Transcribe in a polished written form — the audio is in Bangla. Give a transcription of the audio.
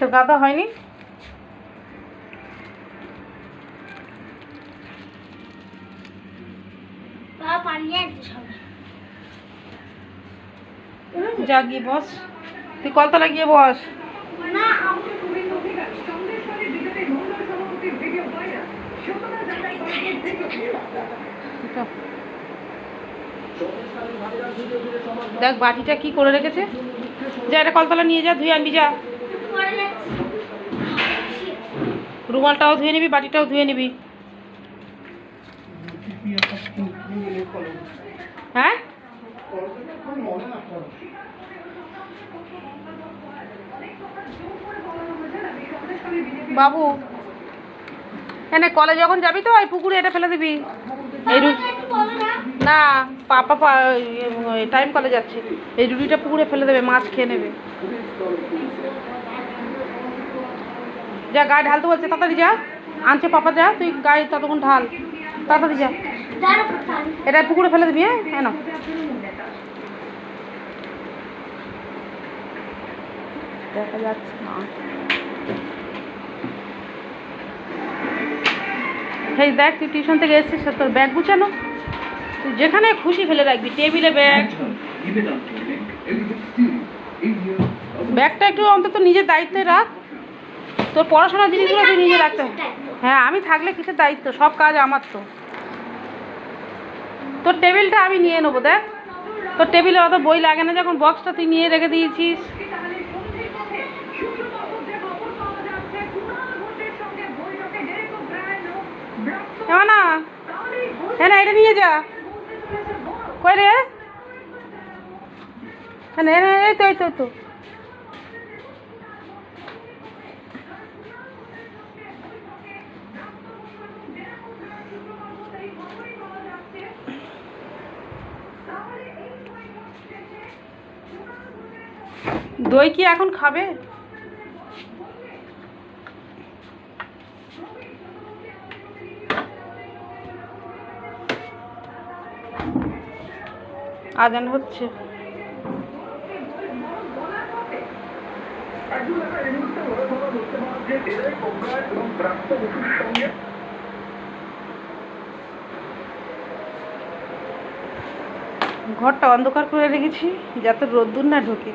তোর গাদা হয়নি? যা গিয়ে বস, তুই কলতলা গিয়ে বস। দেখ বাটিটা কি করে রেখেছে, যা এটা কলতলা নিয়ে যা, ধুয়ে আনবি যা। রুমালটাও ধুয়ে নিবি, বাটিটাও ধুয়ে নিবি। হ্যাঁ বাবু, এনে কলে যখন যাবি তো ওই পুকুরে এটা ফেলে দিবি। এই না, পাপা টাইম কলে যাচ্ছে, এই রুটিটা পুকুরে ফেলে দেবে, মাছ খেয়ে নেবে। যা গায়ে ঢালতে বলছে, তাড়াতাড়ি যা। আনছে পাপা, যা তুই গায়ে ততক্ষণ ঢাল, তাড়াতাড়ি যা। এটা পুকুরে ফেলে দিবি। হ্যাঁ না, দেখা যাচ্ছে না। এই দেখ, তুই টিউশন থেকে এসেছিস, তোর ব্যাগ গুছানো, তুই যেখানে খুশি ফেলে রাখবি, টেবিলে ব্যাগ। ব্যাগটা একটু অন্তত নিজের দায়িত্বে রাখ। তোর পড়াশোনার জিনিসগুলো তুই নিজে রাখতে হবে। হ্যাঁ, আমি থাকলে কিসের দায়িত্ব, সব কাজ আমার তো। তোর টেবিলটা আমি নিয়ে নেবো। দেখ, তোর টেবিলে অত বই লাগে না, যখন বক্সটা তুই নিয়ে রেখে দিয়েছিস। না, হ্যাঁ না, এটা নিয়ে যা। কই রে? হ্যাঁ, এই তো, এই তো, তো দই কি এখন খাবে? আজান হচ্ছে। ঘরটা অন্ধকার করে রেখেছি যাতে রোদ্দুর না ঢোকে।